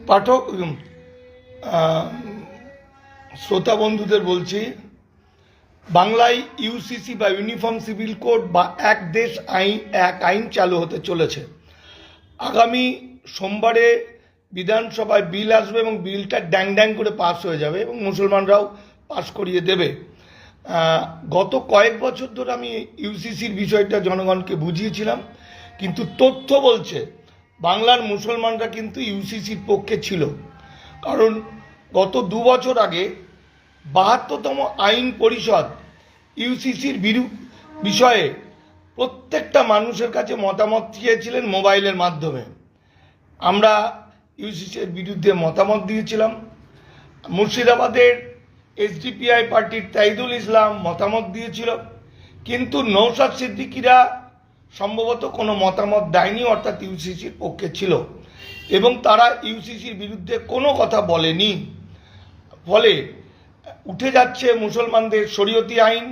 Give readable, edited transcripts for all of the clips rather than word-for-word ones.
পাঠক শ্রোতা বন্ধুদের বলছি, বাংলায় ইউসিসি বা ইউনিফর্ম সিভিল কোড বা এক দেশ এক আইন চালু হতে চলেছে। আগামী সোমবারে বিধানসভায় বিল আসবে এবং বিলটা ড্যাং ড্যাং করে পাস হয়ে যাবে এবং মুসলমানরাও পাস করিয়ে দেবে। গত কয়েক বছর ধরে আমি ইউসিসির বিষয়টা জনগণকে বুঝিয়েছিলাম, কিন্তু তথ্য বলছে বাংলার মুসলমানরা কিন্তু ইউসিসির পক্ষে ছিল। কারণ গত 2 বছর আগে 72তম আইন পরিষদ ইউসিসির বিষয়ে প্রত্যেকটা মানুষের কাছে মতামত চেয়েছিলেন মোবাইলের মাধ্যমে। আমরা ইউসিসির বিরুদ্ধে মতামত দিয়েছিলাম। মুর্শিদাবাদের এসডিপিআই পার্টির তাইদুল ইসলাম মতামত দিয়েছিল, কিন্তু নওশাদ সিদ্দিকীরা সম্ভবত কোনো মতামত দেয়নি, অর্থাৎ ইউসিসির পক্ষে ছিল এবং তারা ইউসিসির বিরুদ্ধে কোনো কথা বলেনি। ফলে উঠে যাচ্ছে মুসলমানদের শরীয়তি আইন।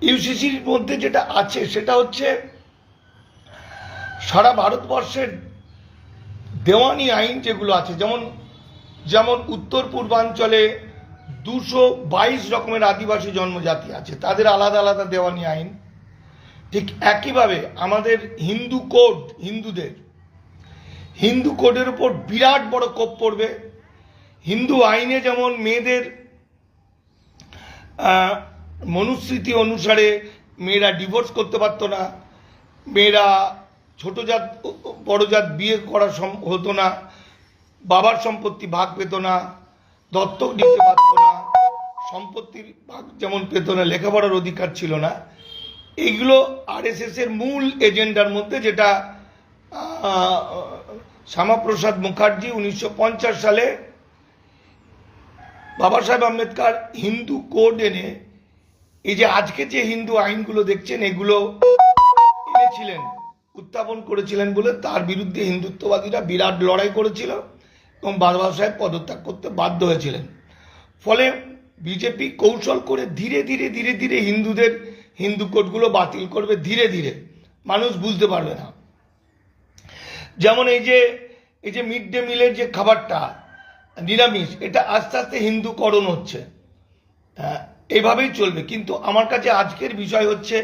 ইউসিসির মধ্যে যেটা আছে সেটা হচ্ছে সারা ভারতবর্ষের দেওয়ানি আইন যেগুলো আছে, যেমন উত্তর পূর্বাঞ্চলে 222 রকমের আদিবাসী জন্মজাতি আছে, তাদের আলাদা আলাদা দেওয়ানি আইন। ঠিক একইভাবে আমাদের হিন্দু কোড, হিন্দু কোডের উপর বিরাট বড় কোপ পড়বে। হিন্দু আইনে যেমন মেয়েদের মনুস্মৃতি অনুসারে মেয়েরা ডিভোর্স করতে পারতো না, মেয়েরা ছোট জাত বড় জাত বিয়ে করা হতো না, বাবার সম্পত্তি ভাগ পেত না, দত্তক নিতে পারত না, সম্পত্তির ভাগ যেমন পেত না, লেখাপড়ার অধিকার ছিল না। এইগুলো আরএসএস এর মূল এজেন্ডার মধ্যে, যেটা শ্যামাপ্রসাদ মুখার্জি 1950 সালে বাবা সাহেব আম্বেদকর হিন্দু কোড এনে এই যে আজকে যে হিন্দু আইনগুলো দেখছেন এগুলো এনেছিলেন, উত্থাপন করেছিলেন বলে তার বিরুদ্ধে হিন্দুত্ববাদীরা বিরাট লড়াই করেছিল এবং বাবা সাহেব পদত্যাগ করতে বাধ্য হয়েছিলেন। ফলে বিজেপি কৌশল করে ধীরে ধীরে হিন্দু কোডগুলো বাতিল করবে, ধীরে ধীরে, মানুষ বুঝতে পারবে না। যেমন এই যে মিড ডে মিলের যে খাবারটা নিরামিষ, এটা আস্তে আস্তে হিন্দুকরণ হচ্ছে, এইভাবেই চলবে। কিন্তু আমার কাছে আজকের বিষয় হচ্ছে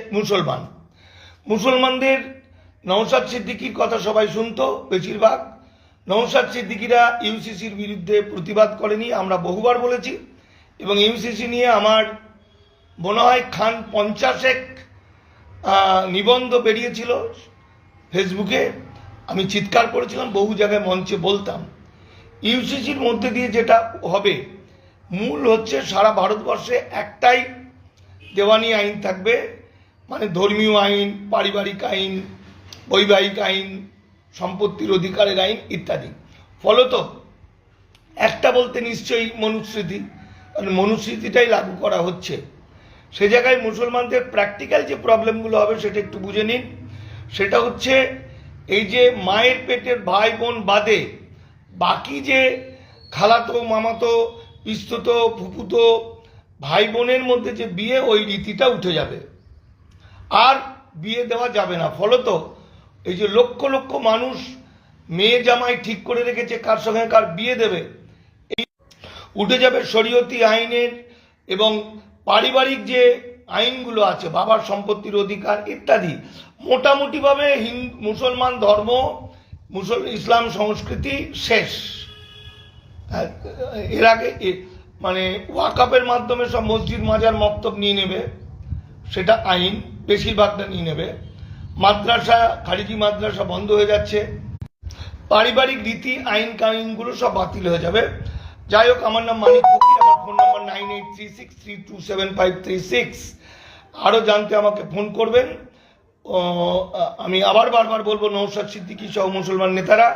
মুসলমানদের নওশাদ সিদ্দিকীর কথা সবাই শুনতো বেশিরভাগ। নওশাদ সিদ্দিকীরা ইউসিসির বিরুদ্ধে প্রতিবাদ করেনি, আমরা বহুবার বলেছি। এবং ইউসিসি নিয়ে আমার মনে হয় খান 50 নিবন্ধ বেরিয়েছিল ফেসবুকে, আমি চিৎকার করেছিলাম, বহু জায়গায় মঞ্চে বলতাম। ইউসিসির মধ্যে দিয়ে যেটা হবে, মূল হচ্ছে সারা ভারতবর্ষে একটাই দেওয়ানি আইন থাকবে, মানে ধর্মীয় আইন, পারিবারিক আইন, বৈবাহিক আইন, সম্পত্তির অধিকারের আইন ইত্যাদি। ফলত একটা বলতে নিশ্চয়ই মনুস্মৃতি, কারণ মনুস্মৃতিটাই লাগু করা হচ্ছে। সে জায়গায় মুসলমানদের প্র্যাকটিক্যাল যে প্রবলেমগুলো হবে সেটা একটু বুঝে নিন। সেটা হচ্ছে এই যে মায়ের পেটের ভাই বোন বাদে বাকি যে খালাতো, মামাতো, পিস্ততো, ফুফুতো ভাই বোনের মধ্যে যে বিয়ে, ওই রীতিটা উঠে যাবে, আর বিয়ে দেওয়া যাবে না। ফলত এই যে লক্ষ লক্ষ মানুষ মেয়ে জামাই ঠিক করে রেখেছে কার সঙ্গে কার বিয়ে দেবে, এই উঠে যাবে শরীয়তি আইনের এবং পারিবারিক যে আইনগুলো আছে, বাবার সম্পত্তির অধিকার ইত্যাদি। মোটামুটিভাবে মুসলমান ধর্ম, ইসলাম সংস্কৃতি শেষ। এর আগে মানে ওয়াকাফের মাধ্যমে সব মসজিদ মাজার মক্তব নিয়ে নেবে, সেটা আইন বেশিরভাগটা নিয়ে নেবে। মাদ্রাসা, খারিজি মাদ্রাসা বন্ধ হয়ে যাচ্ছে, পারিবারিক রীতি আইনগুলো সব বাতিল হয়ে যাবে। যাই হোক, আমার নাম মানিক ফকির, আমার ফোন নাম্বার 9836327536। আরও জানতে আমাকে ফোন করবেন। আমি আবার বারবার বলবো, নওশাদ সিদ্দিকী সহ মুসলমান নেতারা